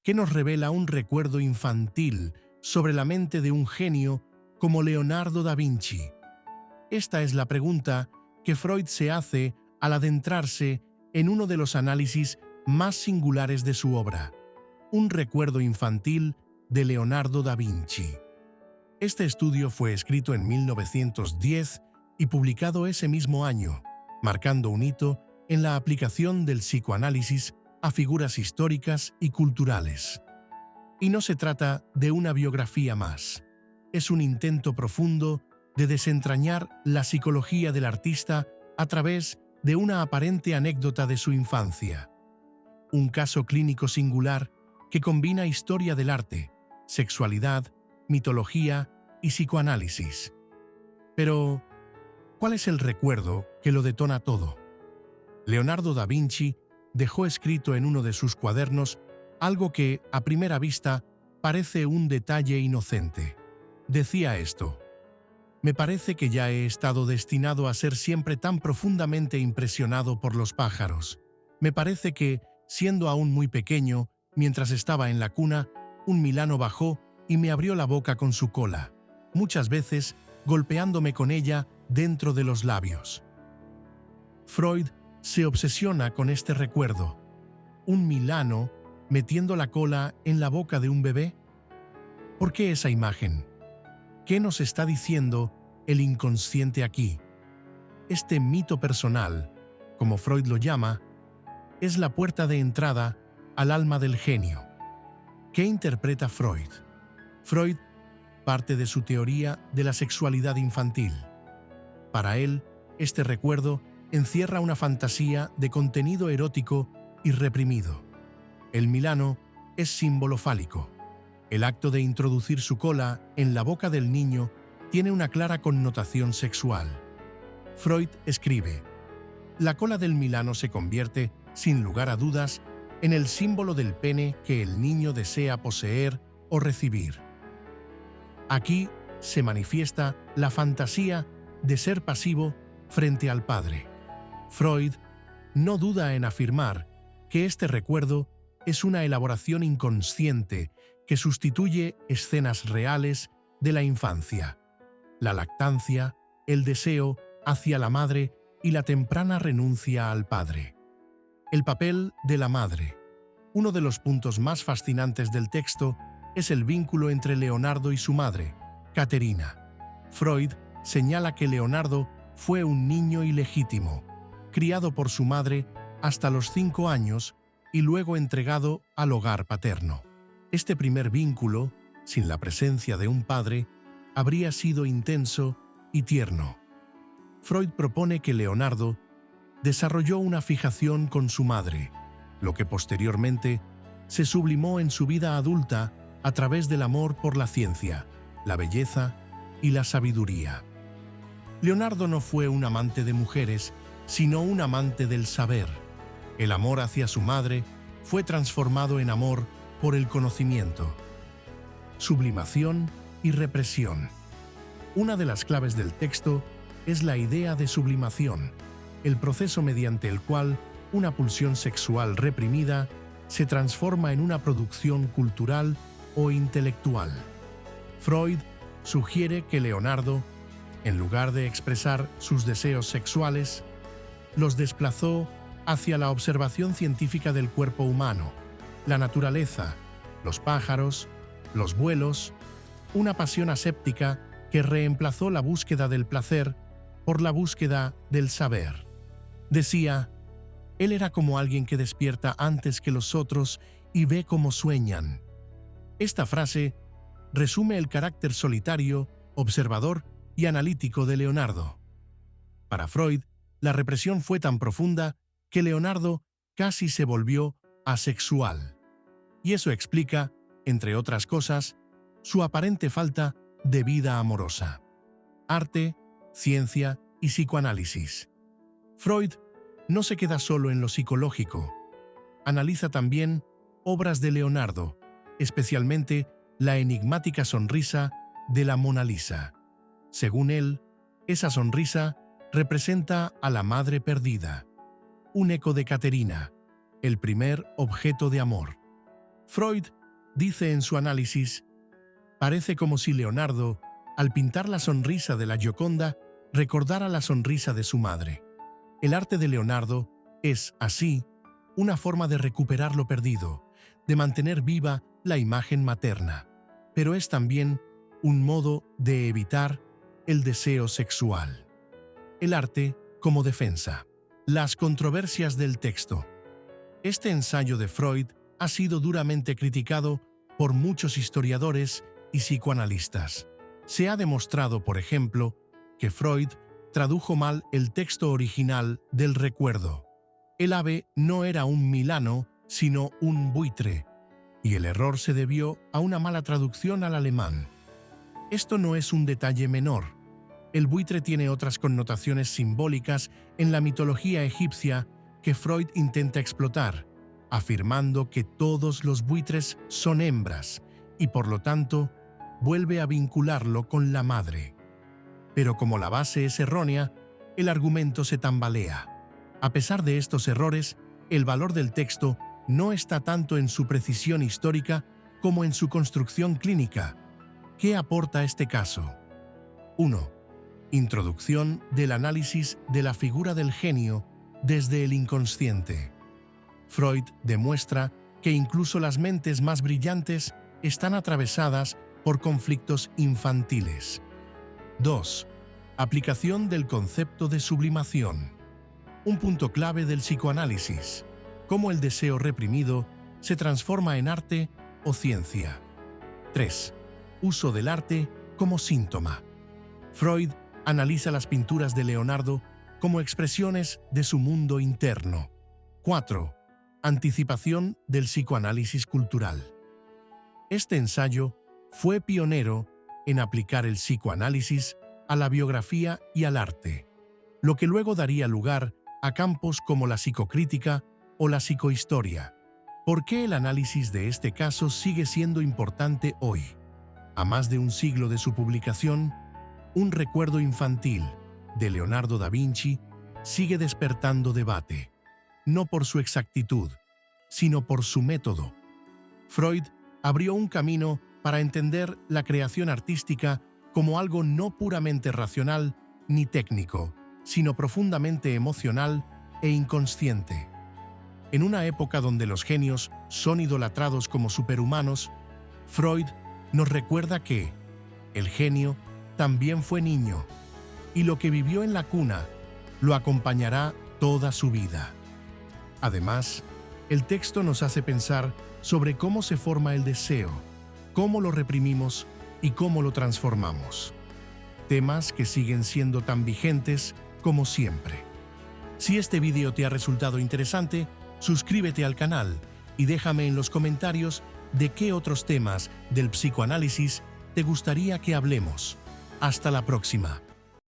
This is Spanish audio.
que nos revela un recuerdo infantil sobre la mente de un genio como Leonardo da Vinci. Esta es la pregunta que Freud se hace al adentrarse en uno de los análisis más singulares de su obra, un recuerdo infantil de Leonardo da Vinci. Este estudio fue escrito en 1910 y publicado ese mismo año, marcando un hito en la aplicación del psicoanálisis a figuras históricas y culturales. Y no se trata de una biografía más. Es un intento profundo de desentrañar la psicología del artista a través de una aparente anécdota de su infancia. Un caso clínico singular que combina historia del arte, sexualidad, mitología y psicoanálisis. Pero, ¿cuál es el recuerdo que lo detona todo? Leonardo da Vinci dejó escrito en uno de sus cuadernos algo que, a primera vista, parece un detalle inocente. Decía esto: «Me parece que ya he estado destinado a ser siempre tan profundamente impresionado por los pájaros. Me parece que, siendo aún muy pequeño, mientras estaba en la cuna, un milano bajó y me abrió la boca con su cola, muchas veces golpeándome con ella dentro de los labios». Freud se obsesiona con este recuerdo. ¿Un milano metiendo la cola en la boca de un bebé? ¿Por qué esa imagen? ¿Qué nos está diciendo el inconsciente aquí? Este mito personal, como Freud lo llama, es la puerta de entrada al alma del genio. ¿Qué interpreta Freud? Freud parte de su teoría de la sexualidad infantil. Para él, este recuerdo encierra una fantasía de contenido erótico y reprimido. El milano es símbolo fálico. El acto de introducir su cola en la boca del niño tiene una clara connotación sexual. Freud escribe: «La cola del milano se convierte, sin lugar a dudas, en el símbolo del pene que el niño desea poseer o recibir». Aquí se manifiesta la fantasía de ser pasivo frente al padre. Freud no duda en afirmar que este recuerdo es una elaboración inconsciente que sustituye escenas reales de la infancia, la lactancia, el deseo hacia la madre y la temprana renuncia al padre. El papel de la madre. Uno de los puntos más fascinantes del texto es el vínculo entre Leonardo y su madre, Caterina. Freud señala que Leonardo fue un niño ilegítimo, criado por su madre hasta los 5 años y luego entregado al hogar paterno. Este primer vínculo, sin la presencia de un padre, habría sido intenso y tierno. Freud propone que Leonardo desarrolló una fijación con su madre, lo que posteriormente se sublimó en su vida adulta a través del amor por la ciencia, la belleza y la sabiduría. Leonardo no fue un amante de mujeres, sino un amante del saber. El amor hacia su madre fue transformado en amor por el conocimiento. Sublimación y represión. Una de las claves del texto es la idea de sublimación, el proceso mediante el cual una pulsión sexual reprimida se transforma en una producción cultural o intelectual. Freud sugiere que Leonardo, en lugar de expresar sus deseos sexuales, los desplazó hacia la observación científica del cuerpo humano, la naturaleza, los pájaros, los vuelos, una pasión aséptica que reemplazó la búsqueda del placer por la búsqueda del saber. Decía: «Él era como alguien que despierta antes que los otros y ve como sueñan». Esta frase resume el carácter solitario, observador y analítico de Leonardo. Para Freud, la represión fue tan profunda que Leonardo casi se volvió asexual. Y eso explica, entre otras cosas, su aparente falta de vida amorosa. Arte, ciencia y psicoanálisis. Freud no se queda solo en lo psicológico. Analiza también obras de Leonardo, especialmente la enigmática sonrisa de la Mona Lisa. Según él, esa sonrisa representa a la madre perdida, un eco de Caterina, el primer objeto de amor. Freud dice en su análisis: parece como si Leonardo, al pintar la sonrisa de la Gioconda, recordara la sonrisa de su madre. El arte de Leonardo es, así, una forma de recuperar lo perdido, de mantener viva la imagen materna, pero es también un modo de evitar el deseo sexual. El arte como defensa. Las controversias del texto. Este ensayo de Freud ha sido duramente criticado por muchos historiadores y psicoanalistas. Se ha demostrado, por ejemplo, que Freud tradujo mal el texto original del Recuerdo. El ave no era un milano, sino un buitre, y el error se debió a una mala traducción al alemán. Esto no es un detalle menor. El buitre tiene otras connotaciones simbólicas en la mitología egipcia que Freud intenta explotar, afirmando que todos los buitres son hembras y, por lo tanto, vuelve a vincularlo con la madre. Pero como la base es errónea, el argumento se tambalea. A pesar de estos errores, el valor del texto no está tanto en su precisión histórica como en su construcción clínica. ¿Qué aporta este caso? 1. Introducción del análisis de la figura del genio desde el inconsciente. Freud demuestra que incluso las mentes más brillantes están atravesadas por conflictos infantiles. 2. Aplicación del concepto de sublimación. Un punto clave del psicoanálisis: cómo el deseo reprimido se transforma en arte o ciencia. 3. Uso del arte como síntoma. Freud analiza las pinturas de Leonardo como expresiones de su mundo interno. 4. Anticipación del psicoanálisis cultural. Este ensayo fue pionero en aplicar el psicoanálisis a la biografía y al arte, lo que luego daría lugar a campos como la psicocrítica o la psicohistoria. ¿Por qué el análisis de este caso sigue siendo importante hoy? A más de un siglo de su publicación, Un recuerdo infantil, de Leonardo da Vinci, sigue despertando debate, no por su exactitud, sino por su método. Freud abrió un camino para entender la creación artística como algo no puramente racional ni técnico, sino profundamente emocional e inconsciente. En una época donde los genios son idolatrados como superhumanos, Freud nos recuerda que el genio también fue niño, y lo que vivió en la cuna lo acompañará toda su vida. Además, el texto nos hace pensar sobre cómo se forma el deseo, cómo lo reprimimos y cómo lo transformamos. Temas que siguen siendo tan vigentes como siempre. Si este vídeo te ha resultado interesante, suscríbete al canal y déjame en los comentarios de qué otros temas del psicoanálisis te gustaría que hablemos. Hasta la próxima.